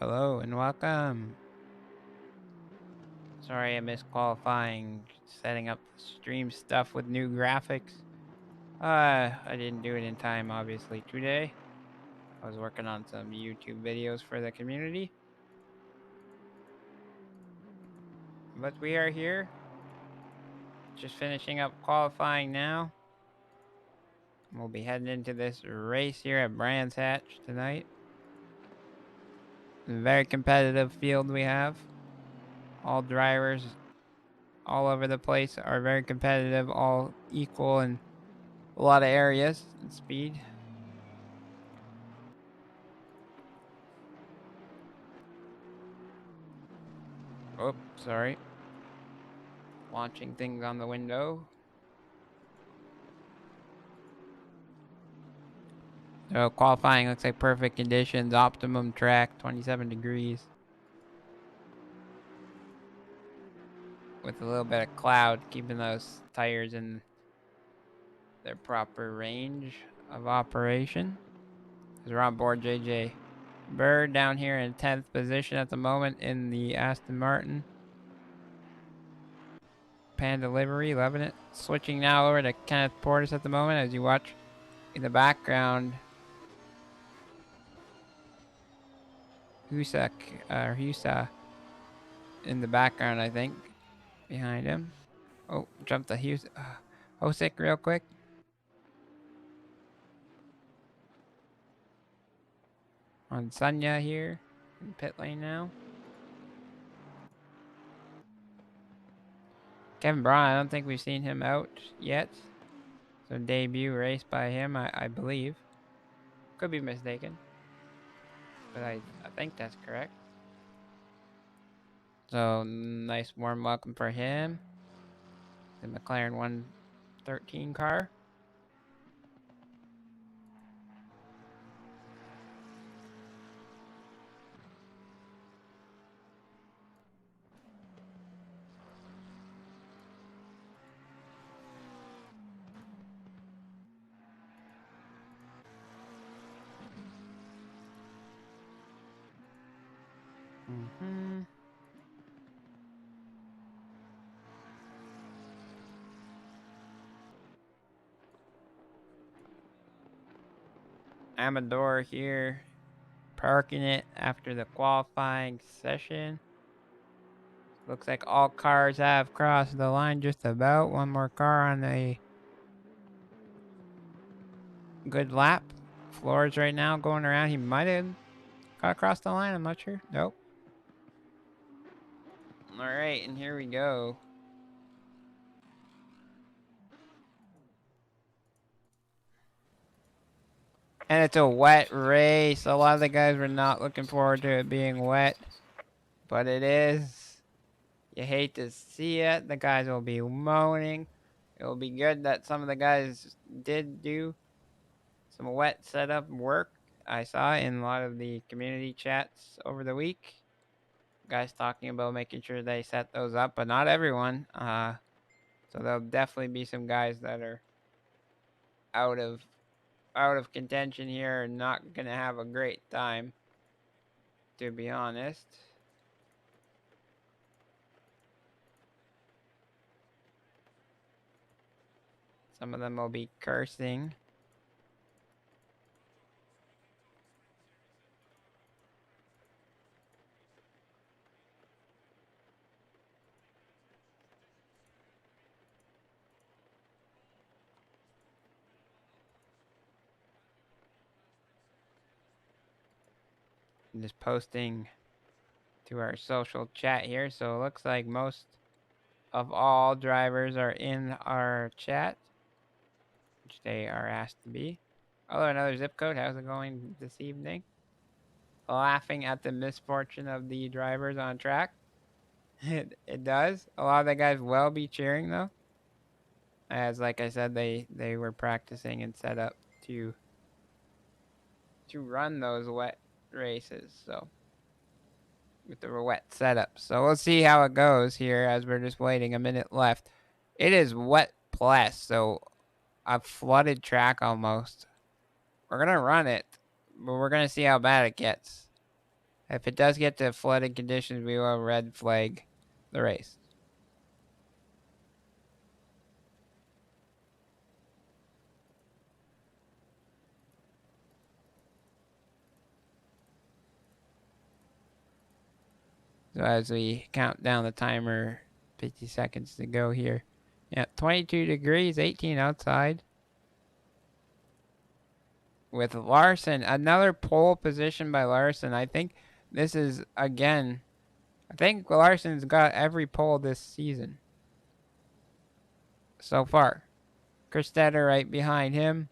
Hello and welcome. Sorry I missed qualifying, setting up the stream stuff with new graphics. I didn't do it in time, obviously, today. I was working on some YouTube videos for the community. But we are here. Just finishing up qualifying now. We'll be heading into this race here at Brands Hatch tonight. A very competitive field we have. All drivers all over the place are very competitive, all equal in a lot of areas and speed. Oh, sorry. Launching things on the window. So qualifying looks like perfect conditions, optimum track, 27 degrees. With a little bit of cloud, keeping those tires in their proper range of operation. As we're on board JJ Bird down here in 10th position at the moment in the Aston Martin. Panda livery, loving it. Switching now over to Kenneth Portis at the moment as you watch in the background. Husa in the background, I think, behind him. Oh, jumped the Hosick real quick. On Sunya here in pit lane now. Kevin Braun, I don't think we've seen him out yet. So debut race by him, I believe. Could be mistaken. But I think that's correct. So nice warm welcome for him. The McLaren 113 car. Amador here, parking it after the qualifying session. Looks like all cars have crossed the line just about. One more car on a good lap. Flores right now going around. He might have got across the line. I'm not sure. Nope. All right, and here we go. And it's a wet race. A lot of the guys were not looking forward to it being wet, but it is. You hate to see it. The guys will be moaning. It will be good that some of the guys did do some wet setup work. I saw in a lot of the community chats over the week. Guys talking about making sure they set those up, but not everyone. So there'll definitely be some guys that are out of contention here and not gonna have a great time, to be honest. Some of them will be cursing. I'm just posting to our social chat here. So it looks like most of all drivers are in our chat, which they are asked to be. Oh, another zip code. How's it going this evening? Laughing at the misfortune of the drivers on track. It does. A lot of the guys will be cheering though. As like I said, they were practicing and set up to run those wet races. So with the wet setup. So we'll see how it goes here as we're just waiting. A minute left. It is wet plus, so a flooded track almost. We're gonna run it, but we're gonna see how bad it gets. If it does get to flooded conditions, we will red flag the race. So as we count down the timer, 50 seconds to go here. Yeah, 22 degrees, 18 outside. With Larson, another pole position by Larson. I think this is, again, I think Larson's got every pole this season so far. Kerstetter right behind him.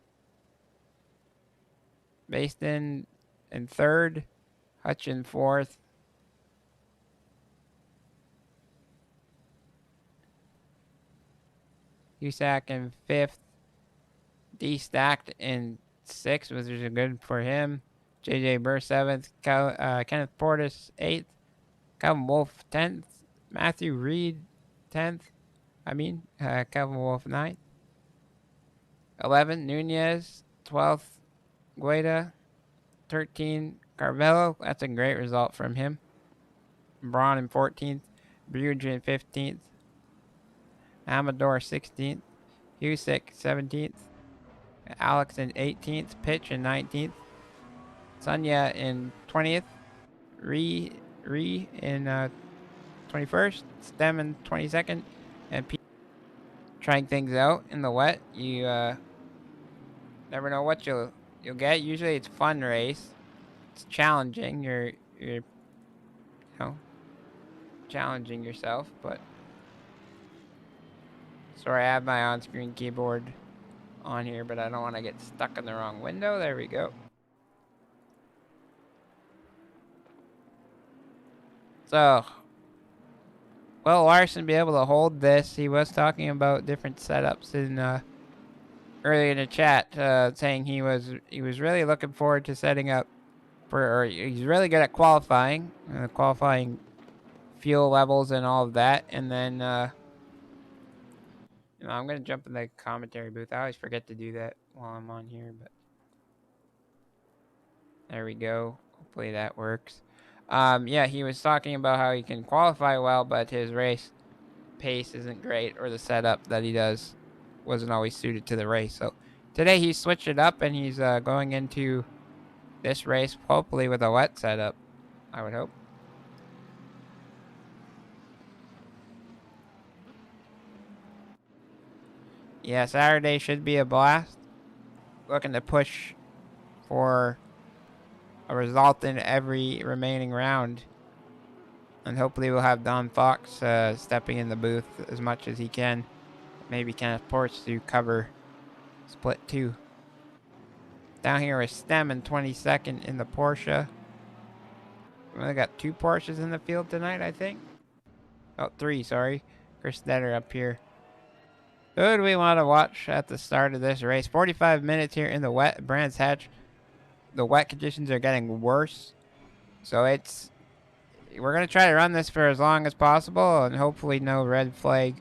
Baston in third. Hutch in fourth. Husak in fifth. D stacked in sixth, which is good for him. JJ Burr seventh. Kenneth Portis eighth. Calvin Wolf 10th. Matthew Reed 10th. Calvin Wolf 9th. 11th, Nunez. 12th, Gueda. 13th, Carvello. That's a great result from him. Braun in 14th. Bruge in 15th. Amador 16th. Husick 17th. Alex in 18th. Pitch in 19th. Sunya in 20th. Ree in 21st. Stem in 22nd. And P trying things out in the wet. You never know what you'll get. Usually it's fun race. It's challenging. You're challenging yourself, but sorry, I have my on-screen keyboard on here, but I don't want to get stuck in the wrong window. There we go. So, will Larson be able to hold this? He was talking about different setups in earlier in the chat, saying he was really looking forward to setting up or he's really good at qualifying fuel levels and all of that, and then I'm gonna jump in the commentary booth. I always forget to do that while I'm on here, but there we go. Hopefully that works. Yeah, he was talking about how he can qualify well, but his race pace isn't great, or the setup that he does wasn't always suited to the race. So today he switched it up, and he's going into this race hopefully with a wet setup, I would hope. Yeah, Saturday should be a blast. Looking to push for a result in every remaining round. And hopefully we'll have Don Fox stepping in the booth as much as he can. Maybe Kenneth Porch to cover split 2. Down here is Stem in 22nd in the Porsche. We only got 2 Porsches in the field tonight, I think. Oh, 3, sorry. Chris Netter up here. Who do we want to watch at the start of this race? 45 minutes here in the wet Brands Hatch. The wet conditions are getting worse. So we're going to try to run this for as long as possible, and hopefully no red flag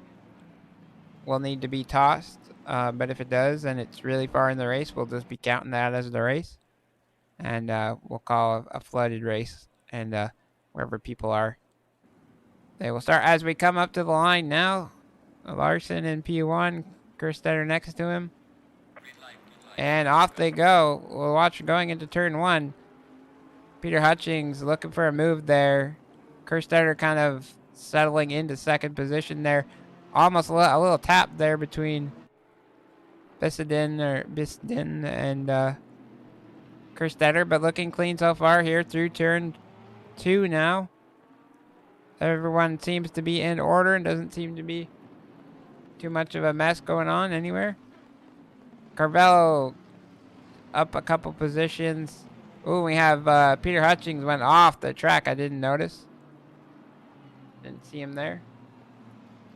will need to be tossed. But if it does, and it's really far in the race, we'll just be counting that as the race. And we'll call a flooded race. And wherever people are, they will start. As we come up to the line now, Larson in P1, Kerstetter next to him. And off they go. We'll watch going into turn 1. Peter Hutchings looking for a move there. Kerstetter kind of settling into second position there. Almost a little tap there between Bisden and Kerstetter, but looking clean so far here through turn 2 now. Everyone seems to be in order and doesn't seem to be too much of a mess going on anywhere. Carvello up a couple positions. Ooh, we have Peter Hutchings went off the track. I didn't notice. Didn't see him there.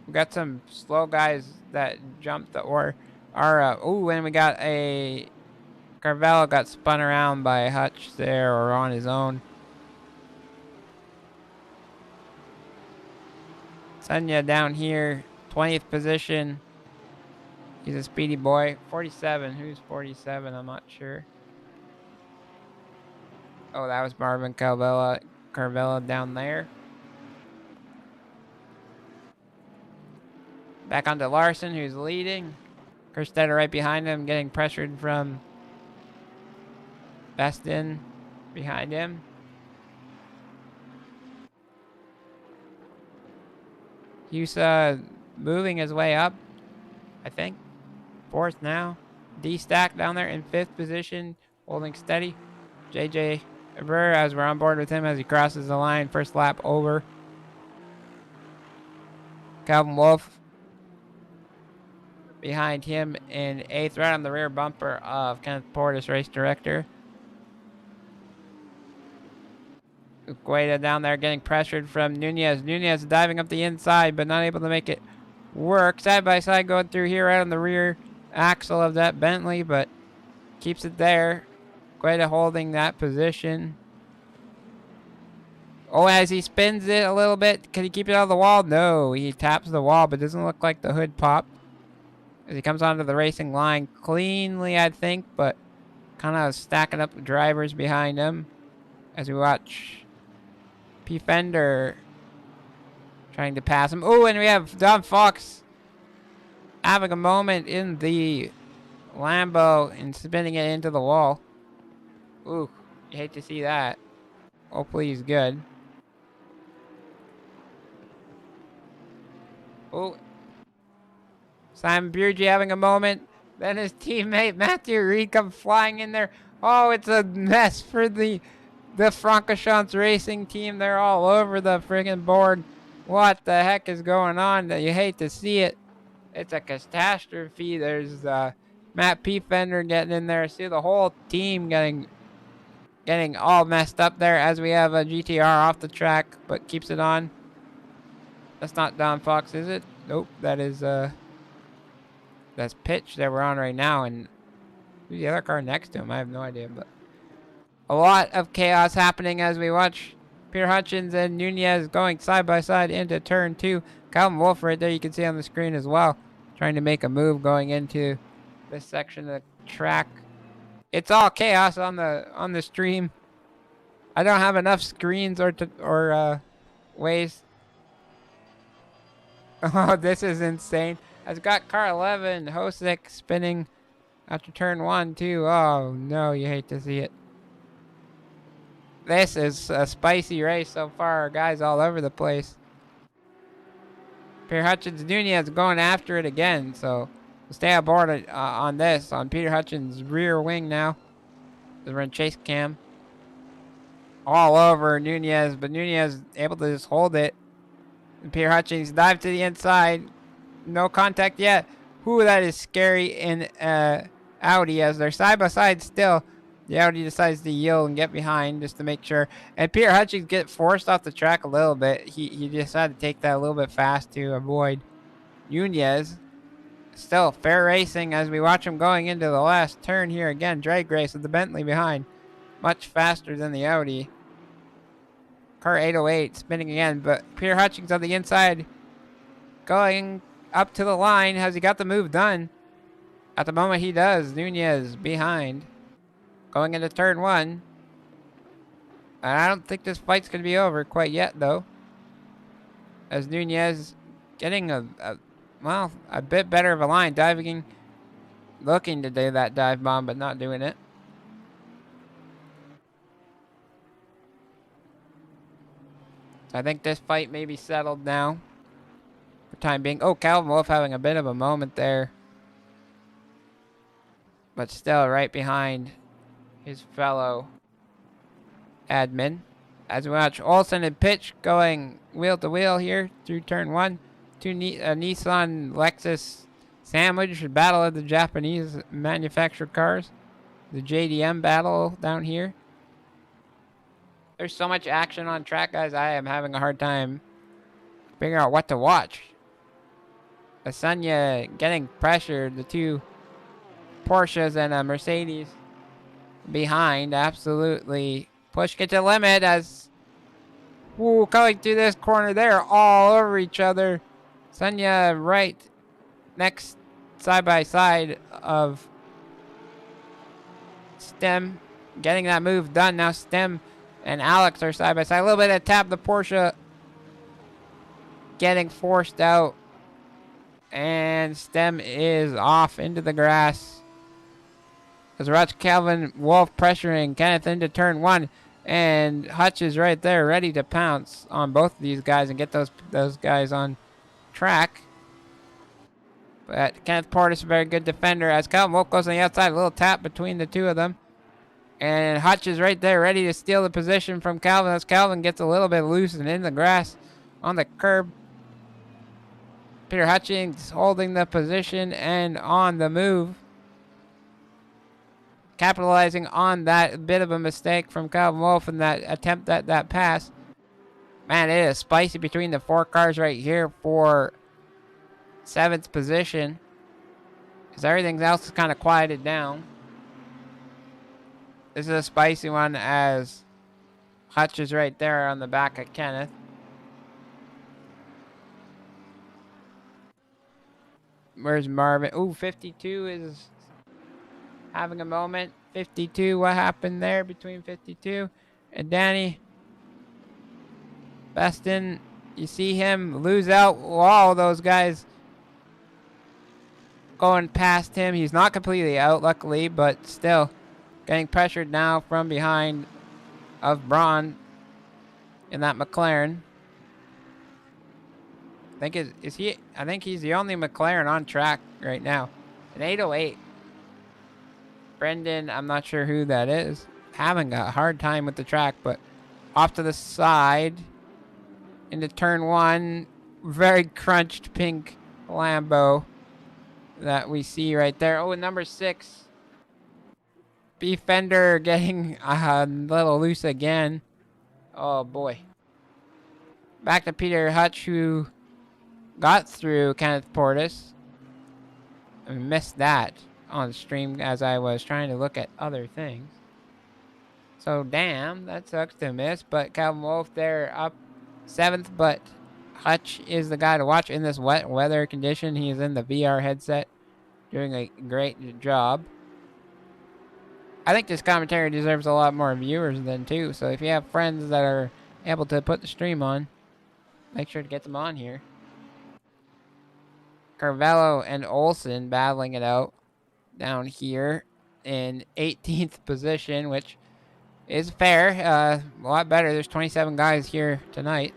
We got some slow guys that jumped the ooh, and we got a Carvello got spun around by Hutch there, or on his own. Sunya down here, 20th position. He's a speedy boy. 47. Who's 47? I'm not sure. Oh, that was Marvin Carvello. Carvella down there. Back onto Larson, who's leading. Kerstetter right behind him, getting pressured from Beston behind him. Husa moving his way up, I think. Fourth now. D-Stack down there in fifth position, holding steady. JJ Eber, as we're on board with him as he crosses the line, first lap over. Calvin Wolf behind him in eighth, right on the rear bumper of Kenneth Portis, race director. Gueda down there getting pressured from Nunez. Nunez diving up the inside, but not able to make it work. Side by side going through here right on the rear axle of that Bentley, but keeps it there. Gueda holding that position. Oh, as he spins it a little bit, can he keep it on the wall? No, he taps the wall, but doesn't look like the hood popped. As he comes onto the racing line cleanly, I think, but kind of stacking up drivers behind him. As we watch P. Fender trying to pass him. Oh, and we have Don Fox having a moment in the Lambo and spinning it into the wall. Ooh, you hate to see that. Hopefully he's good. Oh, Simon Burgee having a moment. Then his teammate Matthew Reed comes flying in there. Oh, it's a mess for the Francorchamps racing team. They're all over the friggin' board. What the heck is going on? You hate to see it. It's a catastrophe. There's Matt P. Fender getting in there. See the whole team getting all messed up there as we have a GTR off the track, but keeps it on. That's not Don Fox, is it? Nope, that is that's Pitch that we're on right now, and who's the other car next to him? I have no idea, but a lot of chaos happening as we watch Peter Hutchins and Nunez going side by side into turn 2. Calvin Wolf right there, you can see on the screen as well, trying to make a move going into this section of the track. It's all chaos on the stream. I don't have enough screens or ways. Oh, this is insane. I've got car 11, Hosick spinning after turn 1 too. Oh no, you hate to see it. This is a spicy race so far. Guys all over the place. Peter Hutchins Nunez going after it again, so we'll stay aboard on this, on Peter Hutchins' rear wing now. We're in chase cam. All over Nunez, but Nunez able to just hold it. And Peter Hutchins dive to the inside. No contact yet. Ooh, that is scary in Audi as they're side by side still. The Audi decides to yield and get behind just to make sure. And Peter Hutchins get forced off the track a little bit. He decided to take that a little bit fast to avoid Nunez. Still fair racing as we watch him going into the last turn here again. Drag race with the Bentley behind. Much faster than the Audi. Car 808 spinning again, but Peter Hutchins on the inside going up to the line. Has he got the move done? At the moment he does. Nunez behind. Going into turn 1. And I don't think this fight's going to be over quite yet, though. As Nunez getting a bit better of a line. Diving, looking to do that dive bomb, but not doing it. So I think this fight may be settled now. For time being. Oh, Calvin Wolf having a bit of a moment there. But still right behind his fellow admin. As we watch Olsen and Pitch going wheel to wheel here through turn 1. Nissan Lexus sandwich, battle of the Japanese manufactured cars. The JDM battle down here. There's so much action on track, guys. I am having a hard time figuring out what to watch. Asanya getting pressured. The two Porsches and a Mercedes behind. Absolutely push it to limit as coming through this corner. They're all over each other. Sanya right next side by side of Stem getting that move done. Now Stem and Alex are side by side. A little bit of tap. The Porsche getting forced out. And Stem is off into the grass. As Rutch, Calvin, Wolf pressuring Kenneth into turn 1. And Hutch is right there ready to pounce on both of these guys and get those guys on track. But Kenneth Portis, a very good defender. As Calvin Wolf goes on the outside, a little tap between the two of them. And Hutch is right there ready to steal the position from Calvin as Calvin gets a little bit loose and in the grass on the curb. Peter Hutchings holding the position and on the move. Capitalizing on that bit of a mistake from Calvin Wolf and that attempt at that pass. Man, it is spicy between the 4 cars right here for 7th position. Because everything else is kind of quieted down. This is a spicy one as Hutch is right there on the back of Kenneth. Where's Marvin? Ooh, 52 is having a moment. 52, what happened there between 52 and Danny? Beston, you see him lose out. All those guys going past him. He's not completely out, luckily, but still getting pressured now from behind of Braun in that McLaren. I think he's the only McLaren on track right now. An 808. Brendan, I'm not sure who that is. Having a hard time with the track, but off to the side into turn 1. Very crunched pink Lambo that we see right there. Oh, and number 6. B Fender getting a little loose again. Oh boy. Back to Peter Hutch, who got through Kenneth Portis. I missed that on stream as I was trying to look at other things. So damn, that sucks to miss. But Calvin Wolf there up 7th, but Hutch is the guy to watch in this wet weather condition. He is in the VR headset, doing a great job. I think this commentary deserves a lot more viewers than 2. So if you have friends that are able to put the stream on, make sure to get them on here. Carvello and Olsen battling it out down here in 18th position, which is fair. A lot better. There's 27 guys here tonight.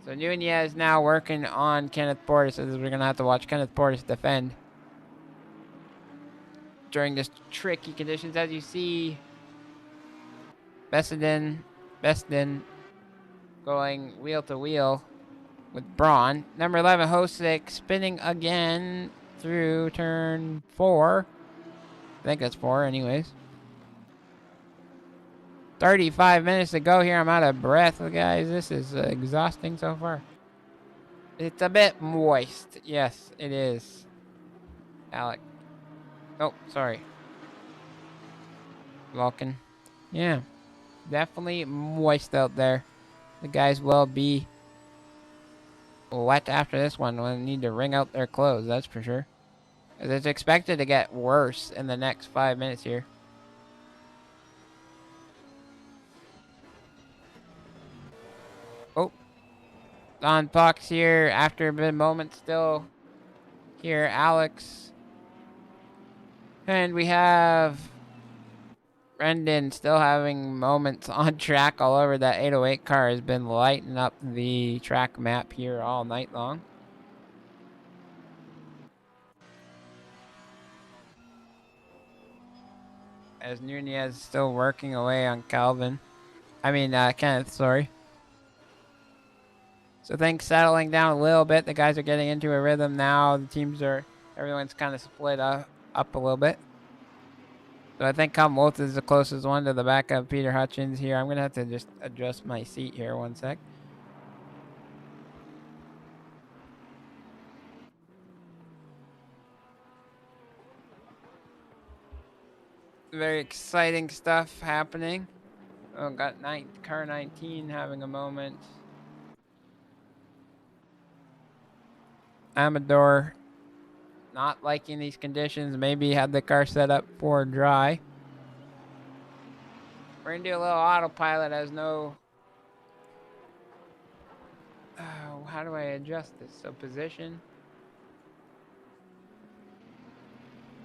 So Nunez now working on Kenneth Portis, as we're going to have to watch Kenneth Portis defend during this tricky conditions. As you see, Beston going wheel to wheel with Braun. Number 11, Hosick, spinning again through turn 4. I think that's 4 anyways. 35 minutes to go here. I'm out of breath, guys. This is exhausting so far. It's a bit moist. Yes, it is. Alec. Oh, sorry. Vulcan. Yeah. Definitely moist out there. The guys will be wet after this one. We'll need to wring out their clothes, that's for sure. It's expected to get worse in the next 5 minutes here. Oh. Don Puck's here after a bit moment still. Here, Alex. And we have Brendan still having moments on track all over. That 808 car has been lighting up the track map here all night long. As Nunez is still working away on Kenneth, sorry. So things settling down a little bit. The guys are getting into a rhythm now. Everyone's kind of split up a little bit. So I think Calvin Wolf is the closest one to the back of Peter Hutchins here. I'm going to have to just adjust my seat here one sec. Very exciting stuff happening. Oh, got car 19 having a moment. Amador not liking these conditions. Maybe had the car set up for dry. We're gonna do a little autopilot as no... Oh, how do I adjust this? So position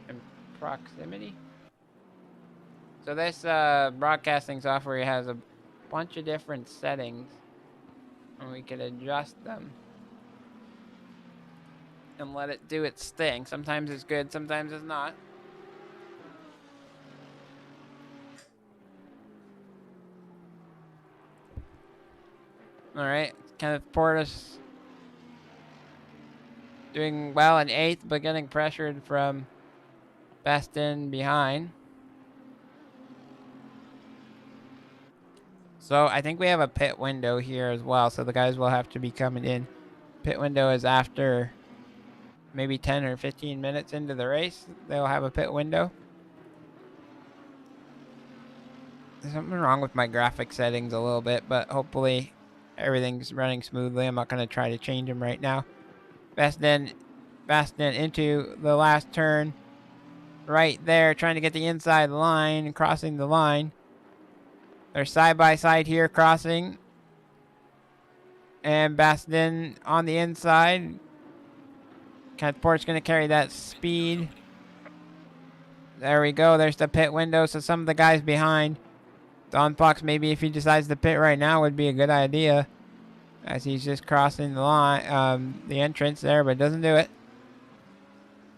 and proximity. So this broadcasting software has a bunch of different settings, and we can adjust them and let it do its thing. Sometimes it's good, sometimes it's not. All right, Kenneth Portis doing well in 8th, but getting pressured from best in behind. So I think we have a pit window here as well, so the guys will have to be coming in. Pit window is after maybe 10 or 15 minutes into the race. They'll have a pit window. There's something wrong with my graphic settings a little bit, but hopefully everything's running smoothly. I'm not going to try to change them right now. Bastian into the last turn. Right there, trying to get the inside line, crossing the line. They're side by side here, crossing. And Bastian on the inside. Catport's going to carry that speed. There we go. There's the pit window. So some of the guys behind. Don Fox, maybe if he decides to pit right now, would be a good idea. As he's just crossing the line, the entrance there, but doesn't do it.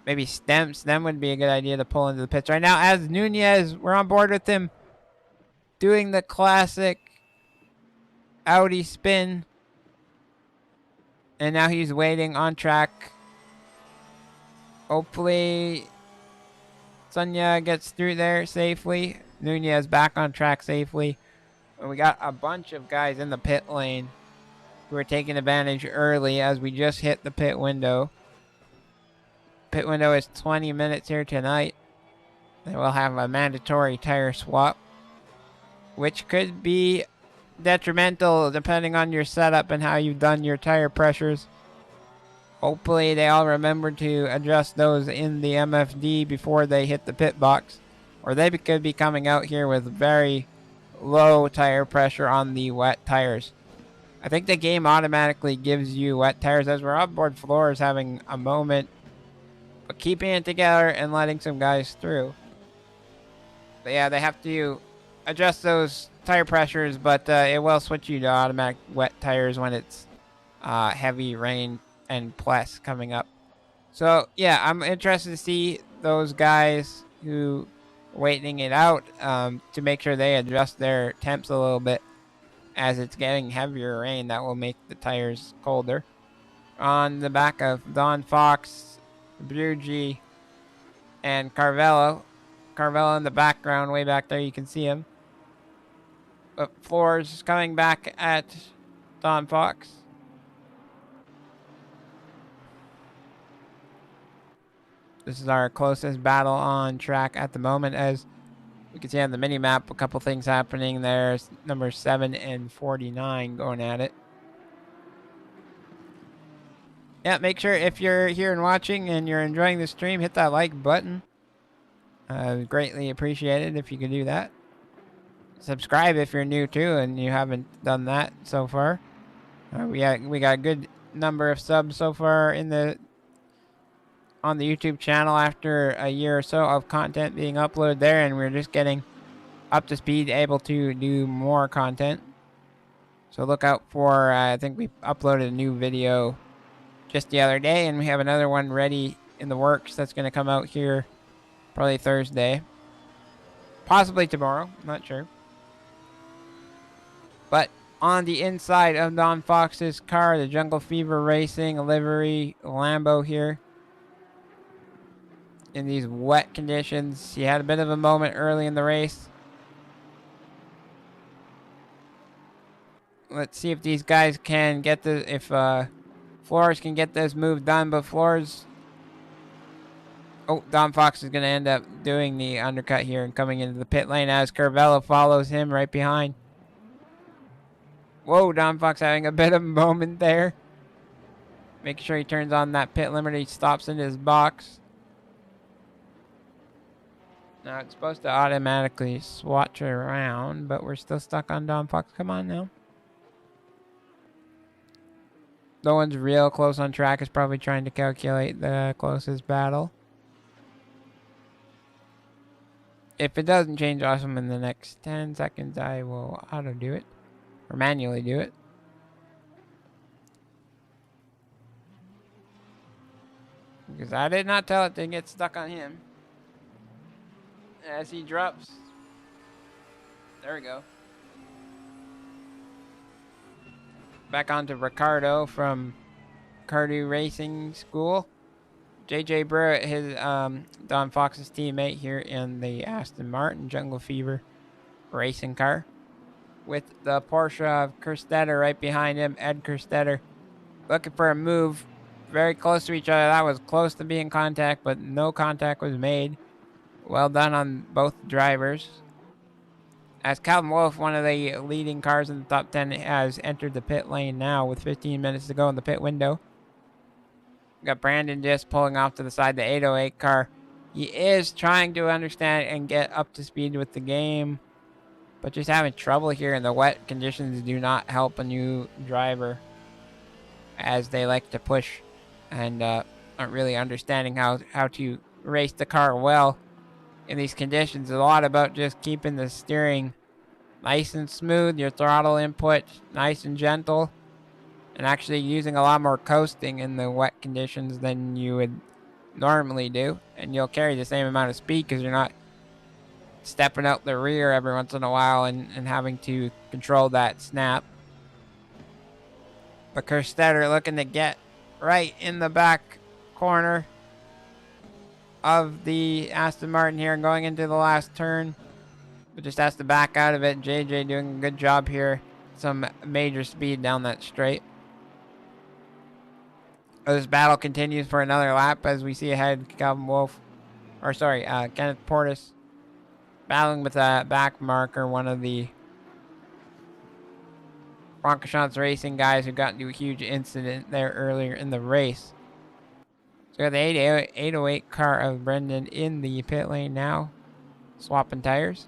Maybe Stem would be a good idea to pull into the pits right now. As Nunez, we're on board with him. Doing the classic Audi spin. And now he's waiting on track. Hopefully, Sonia gets through there safely. Nunez back on track safely. And we got a bunch of guys in the pit lane who are taking advantage early as we just hit the pit window. Pit window is 20 minutes here tonight. They will have a mandatory tire swap, which could be detrimental depending on your setup and how you've done your tire pressures. Hopefully they all remember to adjust those in the MFD before they hit the pit box, or they could be coming out here with very low tire pressure on the wet tires. I think the game automatically gives you wet tires as we're outboard floors having a moment, but keeping it together and letting some guys through. But yeah, they have to adjust those tire pressures, but it will switch you to automatic wet tires when it's heavy rain and plus coming up. So yeah, I'm interested to see those guys who are waiting it out to make sure they adjust their temps a little bit as it's getting heavier rain. That will make the tires colder. On the back of Don Fox, Brugi, and Carvello. Carvello in the background, way back there, you can see him. But Flores coming back at Don Fox. This is our closest battle on track at the moment, as we can see on the mini-map a couple things happening. There's number 7 and 49 going at it. Yeah, make sure if you're here and watching and you're enjoying the stream, hit that like button. Greatly appreciated if you could do that. Subscribe if you're new too and you haven't done that so far. We got a good number of subs so far on the YouTube channel after a year or so of content being uploaded there, and we're just getting up to speed, able to do more content. So look out for, I think we uploaded a new video just the other day, and we have another one ready in the works that's going to come out here probably Thursday. Possibly tomorrow, not sure. But on the inside of Don Fox's car, the Jungle Fever Racing livery Lambo here. In these wet conditions, he had a bit of a moment early in the race. Let's see if these guys can get if Flores can get this move done, but Flores... Oh, Don Fox is going to end up doing the undercut here and coming into the pit lane as Carvello follows him right behind. Whoa, Don Fox having a bit of a moment there. Make sure he turns on that pit limiter. He stops in his box. Now it's supposed to automatically swatch around, but we're still stuck on Don Fox. Come on now. The one's real close on track is probably trying to calculate the closest battle. If it doesn't change awesome in the next 10 seconds, I will auto do it. Or manually do it. Because I did not tell it to get stuck on him. As he drops. There we go. Back onto Ricardo from Cardew Racing School. JJ Burrett, his Don Fox's teammate here in the Aston Martin Jungle Fever racing car. With the Porsche of Kerstetter right behind him. Ed Kerstetter looking for a move. Very close to each other. That was close to being contact, but no contact was made. Well done on both drivers. As Calvin Wolf, one of the leading cars in the top 10, has entered the pit lane now with 15 minutes to go in the pit window. Got Brandon just pulling off to the side, the 808 car. He is trying to understand and get up to speed with the game, but just having trouble here, and the wet conditions do not help a new driver, as they like to push and aren't really understanding how to race the car well in these conditions. It's a lot about just keeping the steering nice and smooth, your throttle input nice and gentle, and actually using a lot more coasting in the wet conditions than you would normally do. And you'll carry the same amount of speed because you're not stepping out the rear every once in a while and having to control that snap. But Kerstetter looking to get right in the back corner of the Aston Martin here and going into the last turn. But just has to back out of it. JJ doing a good job here. Some major speed down that straight. This battle continues for another lap as we see ahead Calvin Wolf, Kenneth Portis battling with a back marker, one of the Francorchamps Racing guys who got into a huge incident there earlier in the race. So we got the 808 car of Brendan in the pit lane now, swapping tires.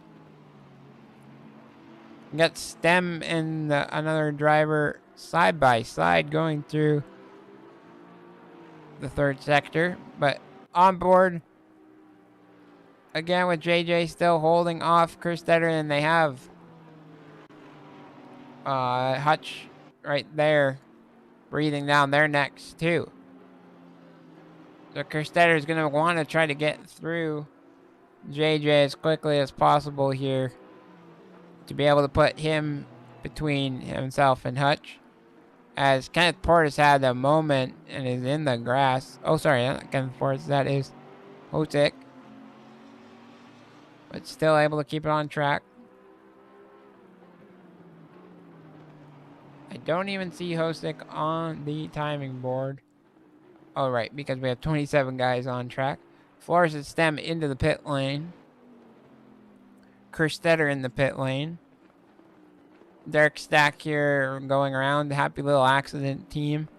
We got Stem and another driver side by side going through the third sector, but on board again with JJ still holding off Kerstetter, and they have Hutch right there breathing down their necks too. So Kerstetter is going to want to try to get through JJ as quickly as possible here to be able to put him between himself and Hutch. As Kenneth Portis had a moment and is in the grass. Oh, sorry, not Kenneth Portis. That is Hosick. But still able to keep it on track. I don't even see Hosick on the timing board. Oh, right, because we have 27 guys on track. Flores and Stem into the pit lane. Kerstetter in the pit lane. Derek Stack here going around. Happy little accident team.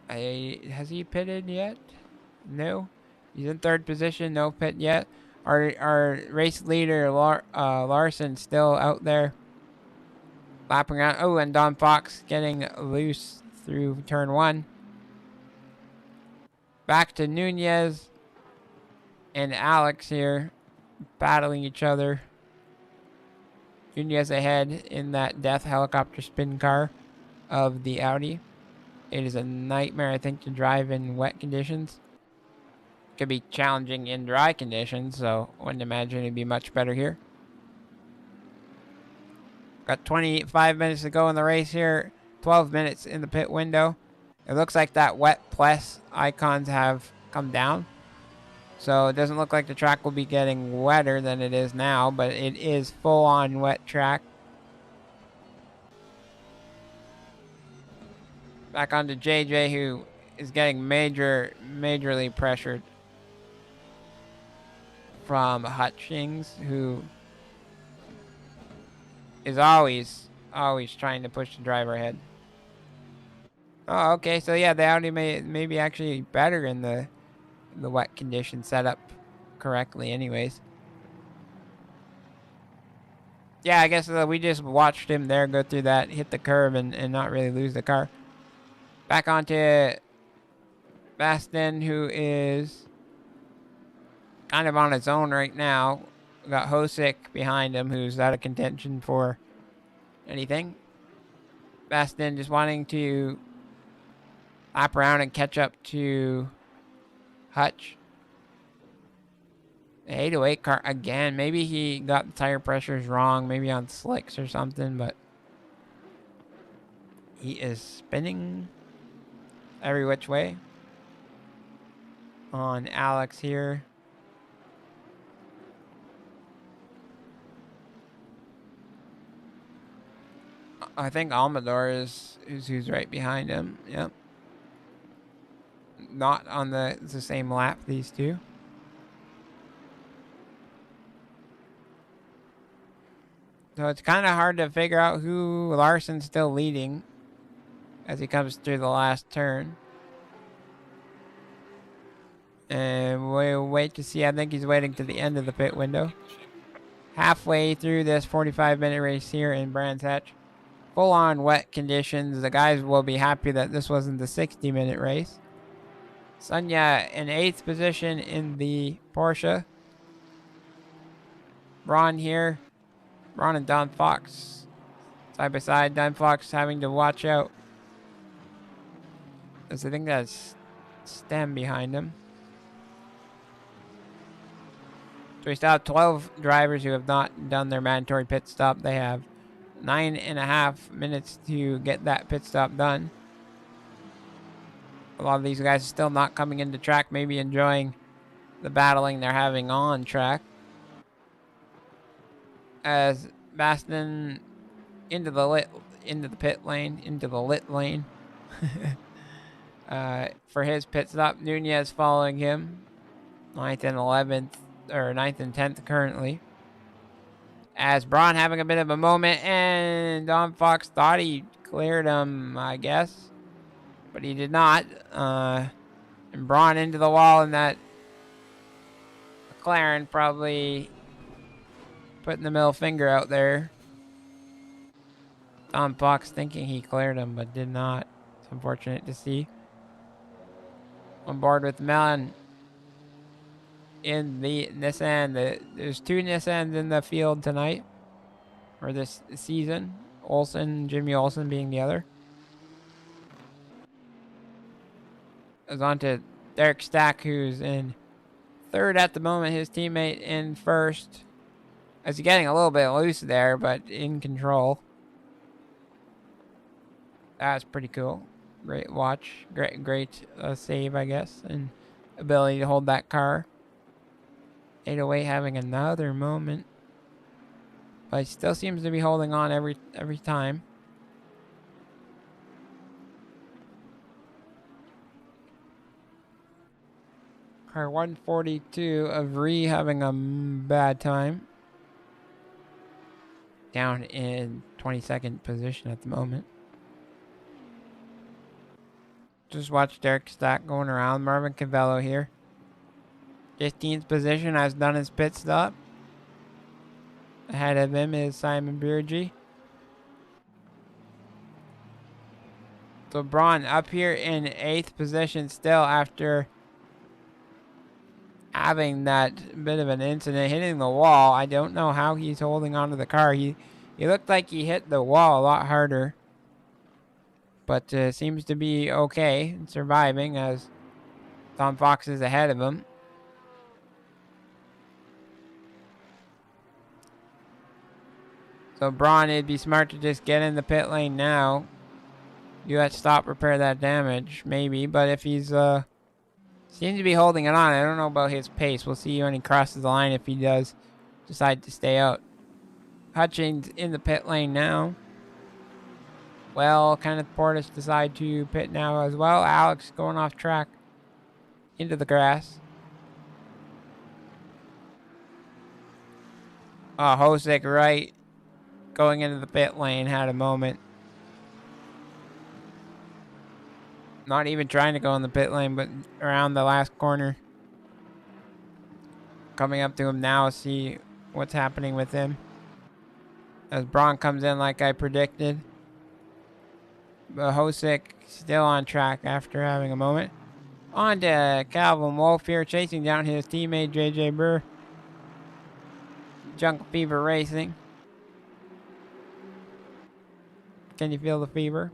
Has he pitted yet? No. He's in third position. No pit yet. Our race leader, Larson, still out there. Lapping around. Oh, and Don Fox getting loose through turn one. Back to Nunez and Alex here battling each other. Nunez ahead in that death helicopter spin car of the Audi. It is a nightmare, I think, to drive in wet conditions. Could be challenging in dry conditions, so I wouldn't imagine it'd be much better here. Got 25 minutes to go in the race here. 12 minutes in the pit window. It looks like that wet plus icons have come down. So it doesn't look like the track will be getting wetter than it is now, but it is full on wet track. Back onto JJ, who is getting majorly pressured from Hutchings, who is always trying to push the driver ahead. Oh, okay, so yeah, the Audi may be actually better in the the wet condition set up correctly anyways. Yeah, I guess we just watched him there go through that, hit the curb, and not really lose the car. Back onto Baston, who is kind of on his own right now. We got Hosick behind him, who's out of contention for anything. Baston just wanting to lap around and catch up to Hutch. The 808 car again. Maybe he got the tire pressures wrong, maybe on slicks or something, but he is spinning every which way on Alex here. I think Almador is who's right behind him. Yep. Not on the same lap, these two. So it's kind of hard to figure out who Larson's still leading as he comes through the last turn. And we'll wait to see. I think he's waiting to the end of the pit window. Halfway through this 45-minute race here in Brands Hatch. Full-on wet conditions. The guys will be happy that this wasn't the 60-minute race. Sonia in 8th position in the Porsche. Braun here. Braun and Don Fox side by side. Don Fox having to watch out, as I think that's Stem behind him. So we still have 12 drivers who have not done their mandatory pit stop. They have 9.5 minutes to get that pit stop done. A lot of these guys are still not coming into track, maybe enjoying the battling they're having on track. As Baston into the pit lane for his pit stop. Nunez following him, 9th and 11th, or 9th and 10th currently. As Braun having a bit of a moment, and Don Fox thought he cleared him, I guess, but he did not. And Braun into the wall, and that McLaren probably putting the middle finger out there. Don Fox thinking he cleared him, but did not. It's unfortunate to see. On board with Mellon in the Nissan. There's 2 Nissans in the field tonight, or this season. Jimmy Olsen being the other. Goes on to Derek Stack, who's in 3rd at the moment. His teammate in 1st. As he's getting a little bit loose there, but in control. That's pretty cool. Great watch. Great save, I guess. And ability to hold that car. 808 having another moment. But he still seems to be holding on every time. Car 142 of Ree having a bad time. Down in 22nd position at the moment. Just watch Derek Stack going around. Marvin Cavello here. 15th position, has done his pit stop. Ahead of him is Simon Burgi. So Braun up here in 8th position still after having that bit of an incident, hitting the wall. I don't know how he's holding onto the car. He looked like he hit the wall a lot harder, but seems to be okay and surviving, as Tom Fox is ahead of him. So Braun, it'd be smart to just get in the pit lane now. Do that stop, repair that damage, maybe. But if he's seems to be holding it on. I don't know about his pace. We'll see when he crosses the line if he does decide to stay out. Hutchins in the pit lane now. Well, Kenneth Portis decide to pit now as well. Alex going off track into the grass. Hosick right going into the pit lane had a moment. Not even trying to go in the pit lane, but around the last corner. coming up to him now, see what's happening with him. As Braun comes in like I predicted. But Hosick still on track after having a moment. On to Calvin Wolf here, chasing down his teammate JJ Burr. Jungle Fever Racing. Can you feel the fever?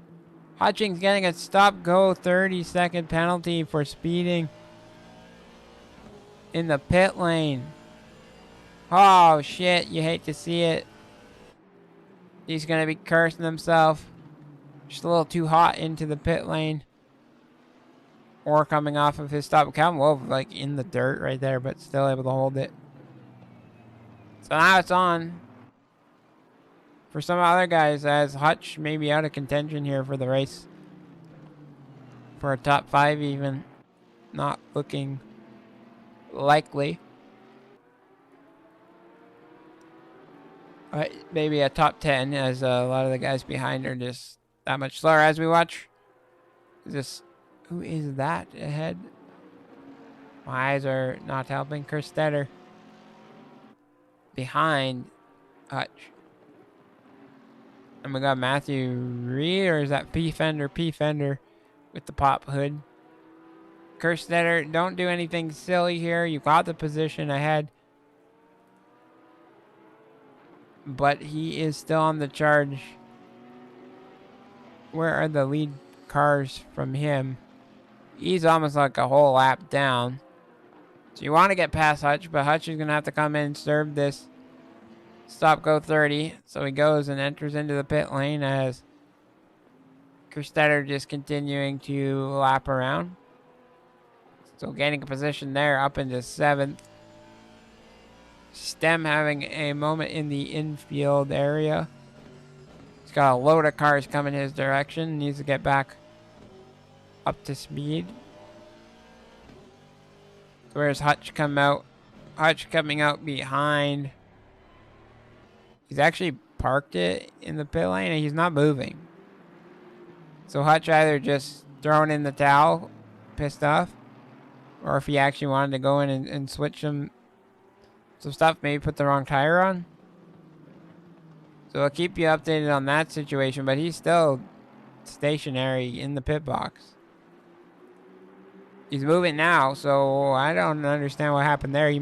Hutchings getting a stop-go 30-second penalty for speeding in the pit lane. Oh, shit. You hate to see it. He's going to be cursing himself. Just a little too hot into the pit lane. Or coming off of his stop. Calvin Wolf, like, in the dirt right there, but still able to hold it. So now it's on for some other guys, as Hutch may be out of contention here for the race. For a top 5 even. Not looking likely. Maybe a top 10, as a lot of the guys behind are just that much slower. As we watch who is that ahead? My eyes are not helping. Kerstetter behind Hutch. And we got Matthew Reed, or is that P Fender with the pop hood. Kerstetter, don't do anything silly here. You got the position ahead. But he is still on the charge. Where are the lead cars from him? He's almost like a whole lap down. So you want to get past Hutch, but Hutch is going to have to come in and serve this stop-go 30. So he goes and enters into the pit lane as Kerstetter just continuing to lap around. So gaining a position there up into 7th. Stem having a moment in the infield area. He's got a load of cars coming his direction. Needs to get back up to speed. So where's Hutch come out? Hutch coming out behind. He's actually parked it in the pit lane and he's not moving. So Hutch either just throwing in the towel, pissed off, or if he actually wanted to go in and switch some stuff, maybe put the wrong tire on. So I'll keep you updated on that situation, but he's still stationary in the pit box. He's moving now, so I don't understand what happened there. He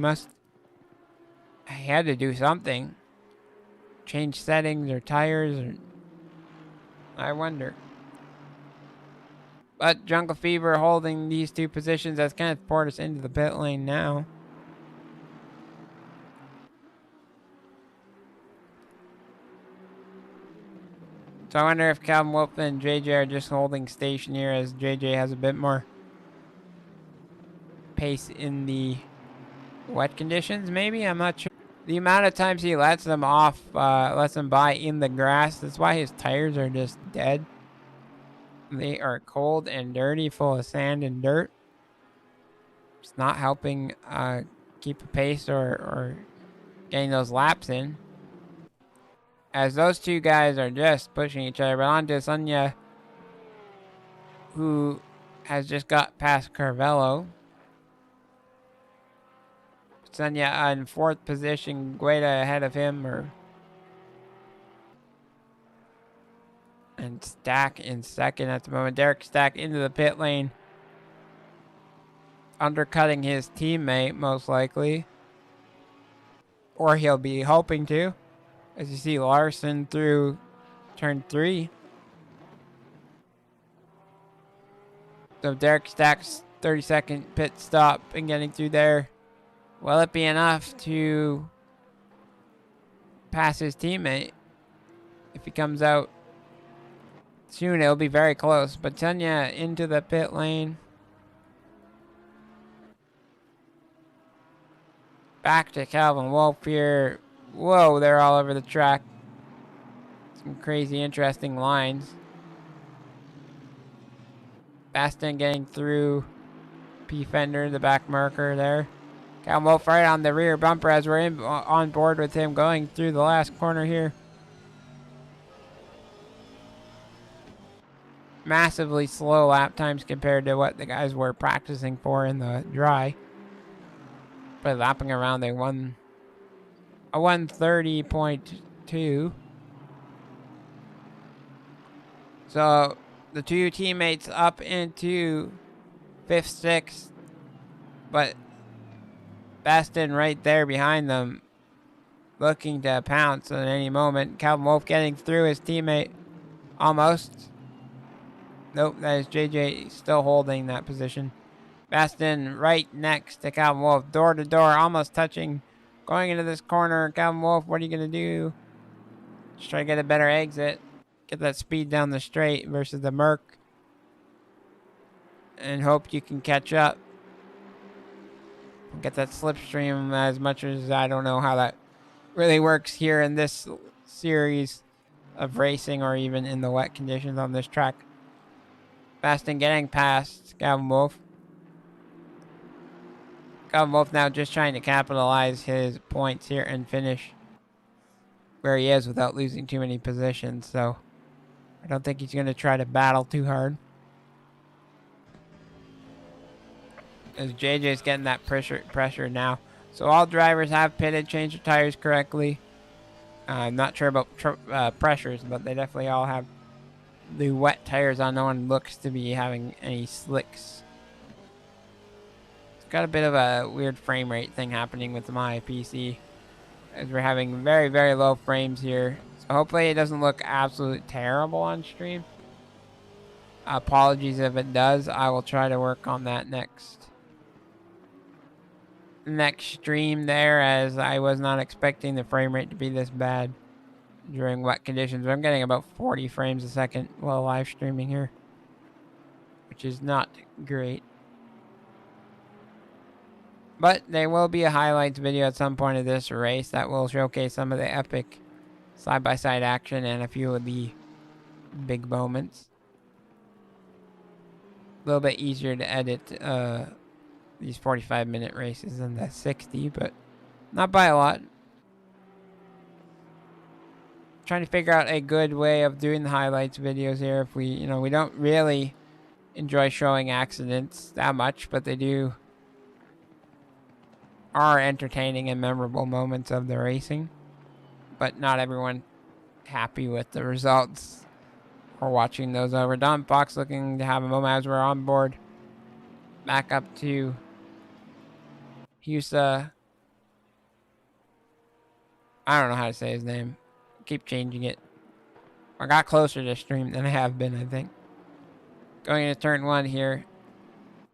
had to do something. Change settings or tires, or I wonder. But Jungle Fever holding these two positions as Kenneth Portis into the pit lane now. So I wonder if Calvin Wolf and JJ are just holding station here, as JJ has a bit more pace in the wet conditions, maybe? I'm not sure. The amount of times he lets them off, lets them by in the grass, that's why his tires are just dead. They are cold and dirty, full of sand and dirt. It's not helping keep a pace or getting those laps in. As those two guys are just pushing each other. But on to Sonia, who has just got past Carvello. Sonia in 4th position, Gueda ahead of him, and Stack in 2nd at the moment. Derek Stack into the pit lane, undercutting his teammate most likely, or he'll be hoping to, as you see Larson through turn 3. So Derek Stack's 30-second pit stop and getting through there. Will it be enough to pass his teammate? If he comes out soon, it'll be very close. But Tanya into the pit lane. Back to Calvin Wolf here. Whoa, they're all over the track. Some crazy, interesting lines. Baston getting through P Fender, the back marker there. Calvin Wolf right on the rear bumper as we're on board with him going through the last corner here. Massively slow lap times compared to what the guys were practicing for in the dry. But lapping around, they won a 130.2. So the two teammates up into 5th, 6th, but Baston right there behind them, looking to pounce at any moment. Calvin Wolf getting through his teammate. Almost. Nope, that is JJ still holding that position. Baston right next to Calvin Wolf. Door to door, almost touching. Going into this corner. Calvin Wolf, what are you going to do? Just try to get a better exit. Get that speed down the straight versus the Merc. And hope you can catch up. Get that slipstream as much as I don't know how that really works here in this series of racing or even in the wet conditions on this track. Baston getting past Calvin Wolf. Calvin Wolf now just trying to capitalize his points here and finish where he is without losing too many positions. So I don't think he's going to try to battle too hard. As JJ's getting that pressure now. So all drivers have pitted, changed their tires correctly. I'm not sure about pressures, but they definitely all have the wet tires on. No one looks to be having any slicks. It's got a bit of a weird frame rate thing happening with my PC, as we're having very, very low frames here. So hopefully it doesn't look absolutely terrible on stream. Apologies if it does. I will try to work on that next stream there, as I was not expecting the frame rate to be this bad during wet conditions. But I'm getting about 40 frames a second while live streaming here, which is not great. But there will be a highlights video at some point of this race that will showcase some of the epic side-by-side action and a few of the big moments. A little bit easier to edit these 45-minute races than the 60, but not by a lot. Trying to figure out a good way of doing the highlights videos here. If we don't really enjoy showing accidents that much, but they are entertaining and memorable moments of the racing. But not everyone happy with the results or watching those over. Don Fox looking to have a moment as we're on board. Back up to Husa. I don't know how to say his name. Keep changing it. I got closer to stream than I have been, I think. Going into turn 1 here.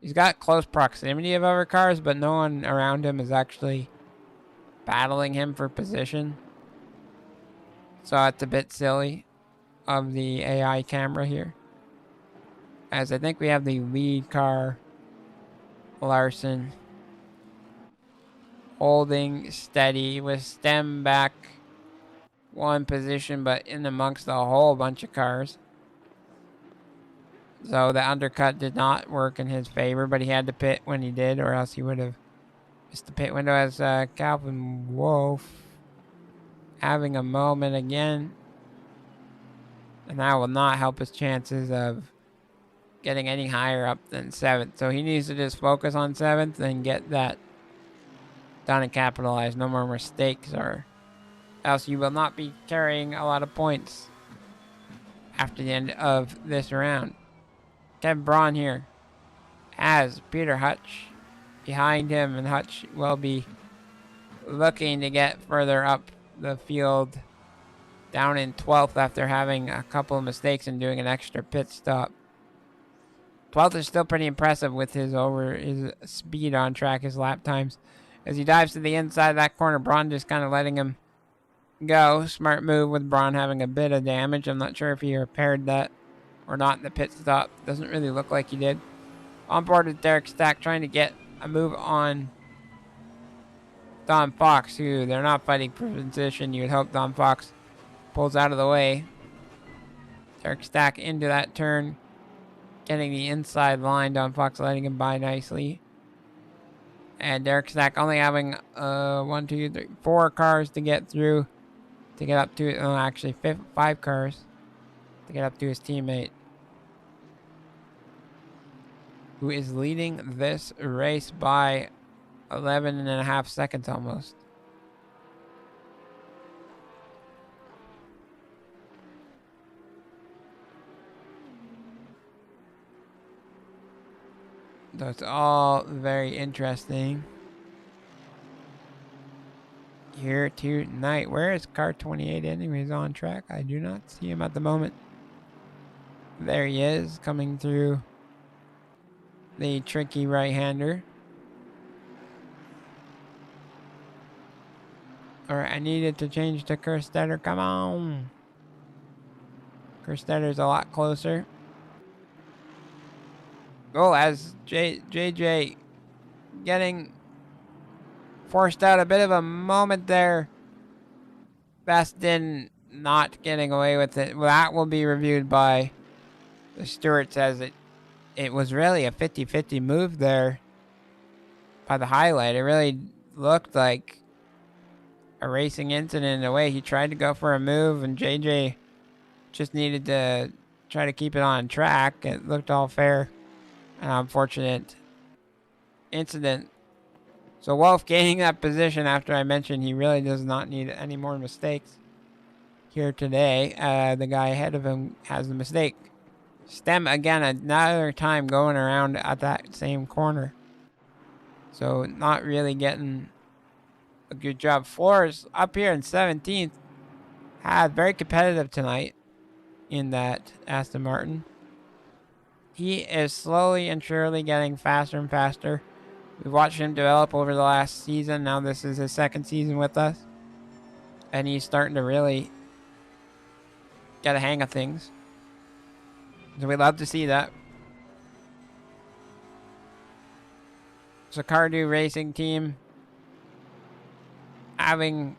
He's got close proximity of other cars, but no one around him is actually battling him for position. So it's a bit silly of the AI camera here, as I think we have the lead car, Larson, holding steady with stem back one position, but in amongst a whole bunch of cars. So the undercut did not work in his favor, but he had to pit when he did, or else he would have missed the pit window. As Calvin Wolf having a moment again, and that will not help his chances of getting any higher up than 7th. So he needs to just focus on 7th and get that done and capitalize. No more mistakes, or else you will not be carrying a lot of points after the end of this round. Kevin Braun here has Peter Hutch behind him, and Hutch will be looking to get further up the field, down in 12th after having a couple of mistakes and doing an extra pit stop. 12th is still pretty impressive with his speed on track, his lap times. As he dives to the inside of that corner, Braun just kind of letting him go. Smart move with Braun having a bit of damage. I'm not sure if he repaired that or not in the pit stop. Doesn't really look like he did. On board with Derek Stack, trying to get a move on Don Fox, who they're not fighting for position. You would hope Don Fox pulls out of the way. Derek Stack into that turn, getting the inside line. Don Fox letting him by nicely. And Derek Stack only having 1, 2, 3, 4 cars to get through, to get up to, actually 5 cars to get up to his teammate, who is leading this race by 11.5 seconds almost. So it's all very interesting here tonight. Where is car 28 anyways on track? I do not see him at the moment. There he is, coming through the tricky right-hander. Alright, I needed to change to Kerstetter. Come on! Kerstetter's a lot closer. Oh, as JJ getting forced out a bit of a moment there. Bastin not getting away with it. Well, that will be reviewed by the stewards, as it was really a 50-50 move there by the highlight. It really looked like a racing incident in a way. He tried to go for a move, and JJ just needed to try to keep it on track. It looked all fair. An unfortunate incident. So Wolf gaining that position after I mentioned he really does not need any more mistakes here today. The guy ahead of him has the mistake. Stem again another time going around at that same corner. So not really getting a good job. Flores up here in 17th. Had very competitive tonight in that Aston Martin. He is slowly and surely getting faster and faster. We've watched him develop over the last season. Now this is his second season with us. And he's starting to really get a hang of things. So we love to see that. So Cardew Racing Team having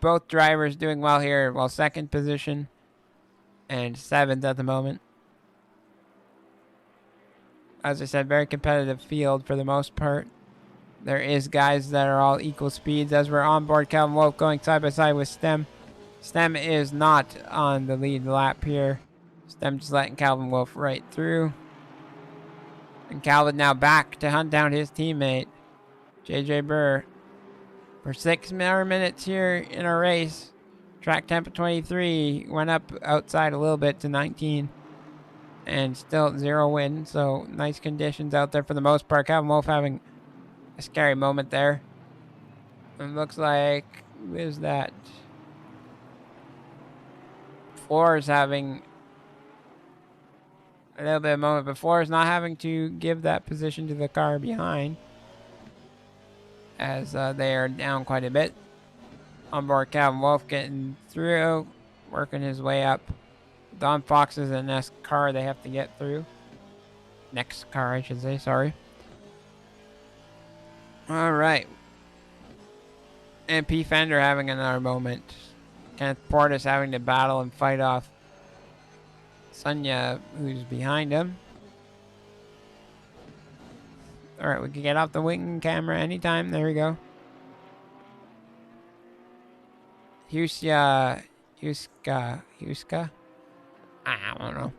both drivers doing well here. Well, second position and 7th at the moment. As I said, very competitive field for the most part. There is guys that are all equal speeds. As we're on board, Calvin Wolf going side by side with Stem. Stem is not on the lead lap here. Stem just letting Calvin Wolf right through. And Calvin now back to hunt down his teammate, JJ Burr. For 6 more minutes here in a race. Track temp at 23. Went up outside a little bit to 19. And still 0 win. So nice conditions out there for the most part. Calvin Wolf having a scary moment there. It looks like, who is that? Flores having a little bit of a moment, but Flores not having to give that position to the car behind, as they are down quite a bit. On board, Calvin Wolf getting through, working his way up. Don Fox is the next car they have to get through. Next car, I should say, sorry. All right. And P. Fender having another moment. Kenneth Portis having to battle and fight off Sonia, who's behind him. All right, we can get off the wing camera anytime. There we go. Huska. I don't know.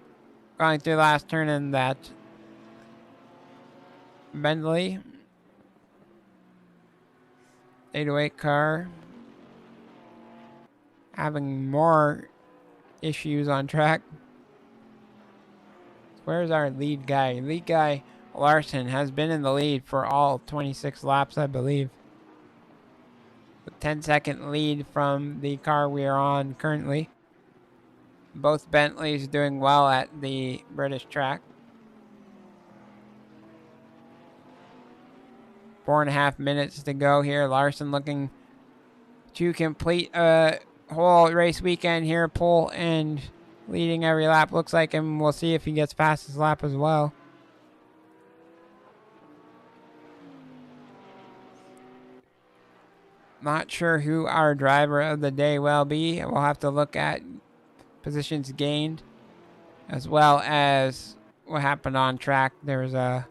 Going through the last turn in that Bentley 808 car. Having more issues on track. Where's our lead guy? Lead guy Larson has been in the lead for all 26 laps, I believe. With 10-second lead from the car we are on currently. Both Bentleys doing well at the British track. 4.5 minutes to go here. Larson looking to complete a whole race weekend here. Pole and leading every lap, looks like, and we'll see if he gets past his lap as well. Not sure who our driver of the day will be. We'll have to look at positions gained as well as what happened on track. There was I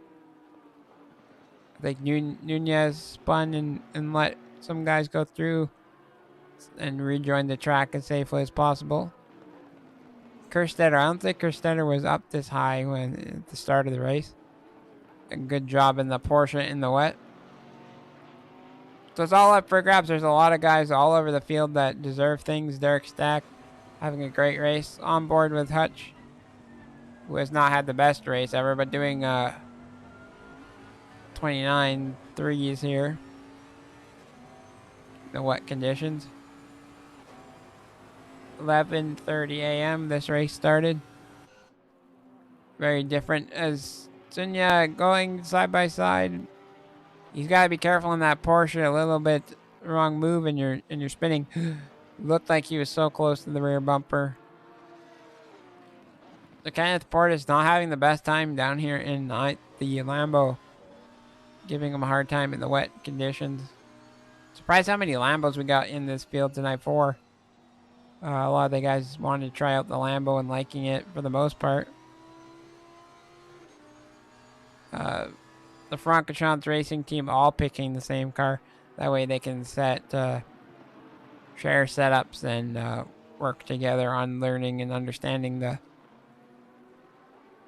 think Nunez spun and let some guys go through and rejoin the track as safely as possible. Kerstetter, I don't think Kerstetter was up this high when at the start of the race. a good job in the Porsche in the wet. So it's all up for grabs. There's a lot of guys all over the field that deserve things. Derek Stack having a great race on board with Hutch, who has not had the best race ever, but doing 29 threes here. The wet conditions. 11:30 a.m. this race started. Very different as Sunya going side by side. He's got to be careful in that Porsche. A little bit wrong move and you're spinning. Looked like he was so close to the rear bumper. So Kenneth Portis not having the best time down here in the Lambo. Giving him a hard time in the wet conditions. Surprised how many Lambos we got in this field tonight for. A lot of the guys wanted to try out the Lambo and liking it for the most part. The Francorchamps racing team all picking the same car. That way they can share setups and work together on learning and understanding the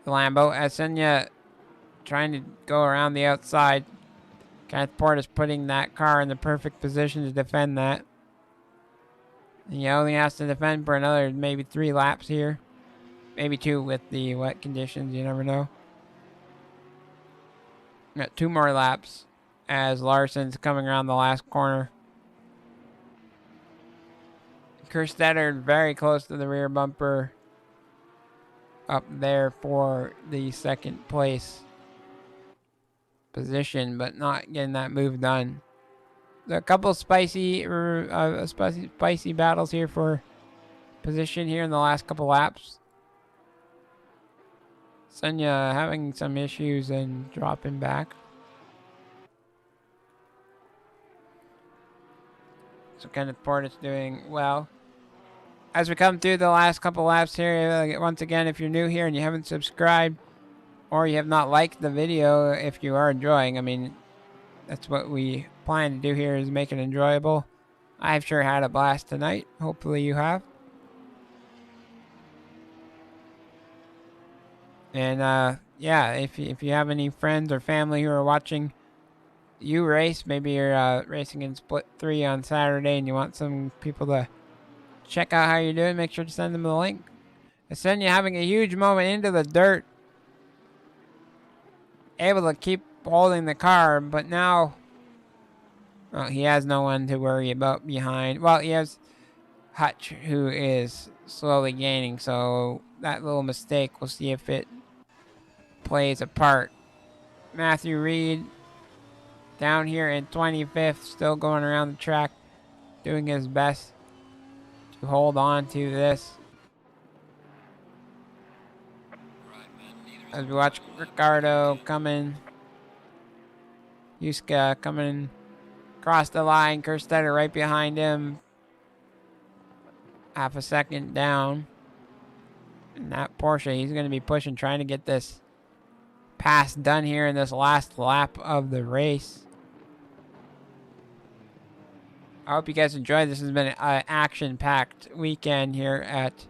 Lambo. As Sunya trying to go around the outside. Kenneth Portis putting that car in the perfect position to defend that. And he only has to defend for another maybe 3 laps here. Maybe 2 with the wet conditions, you never know. Got 2 more laps as Larson's coming around the last corner. Kerstetter very close to the rear bumper. Up there for the second place position, but not getting that move done. There are a couple spicy battles here for position here in the last couple laps. Sunya having some issues and dropping back. So Kenneth Portis doing well. As we come through the last couple laps here, once again, if you're new here and you haven't subscribed or you have not liked the video, if you are enjoying, I mean, that's what we plan to do here, is make it enjoyable. I've sure had a blast tonight. Hopefully you have. And yeah, if you have any friends or family who are watching you race, maybe you're racing in Split 3 on Saturday and you want some people to check out how you're doing, make sure to send them the link. Sunya having a huge moment into the dirt. Able to keep holding the car, but now he has no one to worry about behind. Well, he has Hutch, who is slowly gaining, so that little mistake, we'll see if it plays a part. Matthew Reed down here in 25th, still going around the track, doing his best to hold on to this. As we watch Ricardo coming, Yuska coming across the line, Kerstetter right behind him, half a second down. And that Porsche, he's going to be pushing, trying to get this pass done here in this last lap of the race. I hope you guys enjoyed. This has been an action-packed weekend here at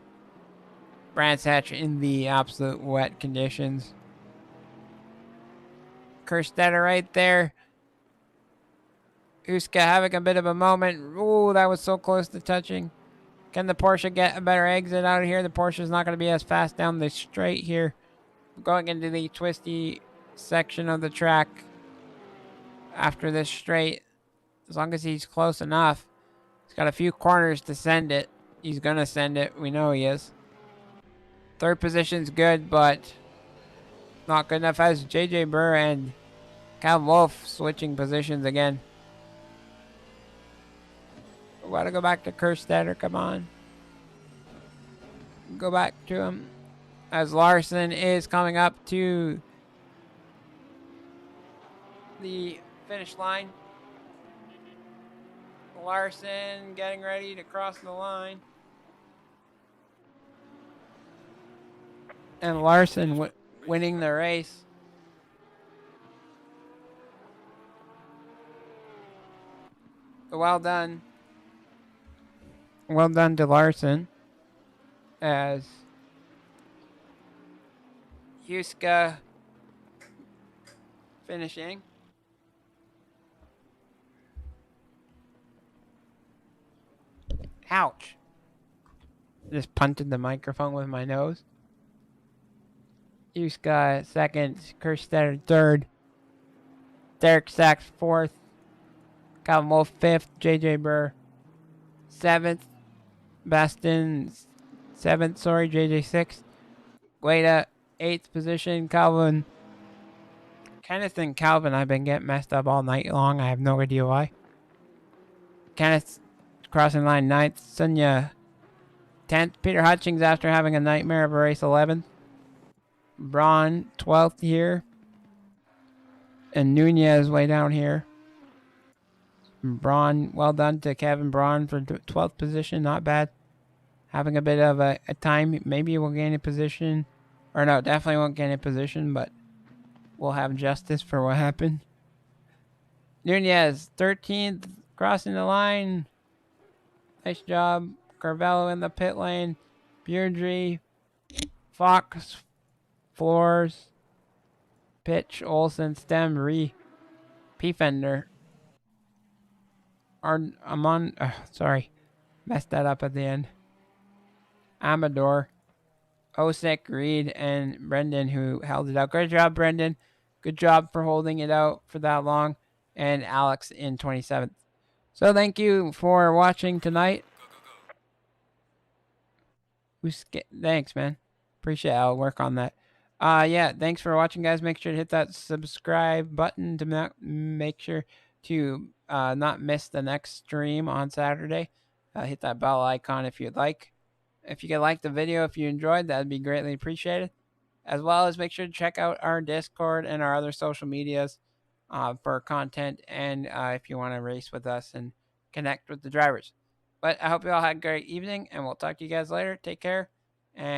Brands Hatch in the absolute wet conditions. Kerstetter right there. Uska having a bit of a moment. Ooh, that was so close to touching. Can the Porsche get a better exit out of here? The Porsche is not going to be as fast down the straight here. Going into the twisty section of the track after this straight. As long as he's close enough. He's got a few corners to send it. He's going to send it. We know he is. Third position's good, but not good enough as JJ Burr and Cal Wolf switching positions again. We got to go back to Kerstetter. Come on. Go back to him. As Larson is coming up to the finish line. Larson getting ready to cross the line. And Larson winning the race. Well done. Well done to Larson. As Yuska finishing. Ouch. Just punted the microphone with my nose. Yuska second, Kerstetter third, Derek Sachs fourth, Calvin Wolf fifth, JJ Burr seventh, Bastin seventh, JJ sixth, Gueda eighth position, Calvin. Kenneth and Calvin, I've been getting messed up all night long. I have no idea why. Kenneth crossing line 9th, Sunya 10th, Peter Hutchings after having a nightmare of a race 11th, Braun 12th here, and Nunez way down here. Braun, well done to Kevin Braun for 12th position, not bad. Having a bit of a time, maybe we'll gain a position, or no, definitely won't gain a position, but we'll have justice for what happened. Nunez 13th, crossing the line. Nice job. Carvello in the pit lane. Beardry, Fox, Floors, Pitch, Olsen, Stem, P-Fender. Amon, sorry, messed that up at the end. Amador, Osik, Reed, and Brendan who held it out. Good job, Brendan. Good job for holding it out for that long. And Alex in 27th. So thank you for watching tonight. Thanks, man. Appreciate it. I'll work on that. Yeah, thanks for watching, guys. Make sure to hit that subscribe button to make sure to not miss the next stream on Saturday. Hit that bell icon if you'd like. If you could like the video, if you enjoyed, that'd be greatly appreciated. As well as make sure to check out our Discord and our other social medias for content, and if you want to race with us and connect with the drivers. But I hope you all had a great evening, and we'll talk to you guys later. Take care, and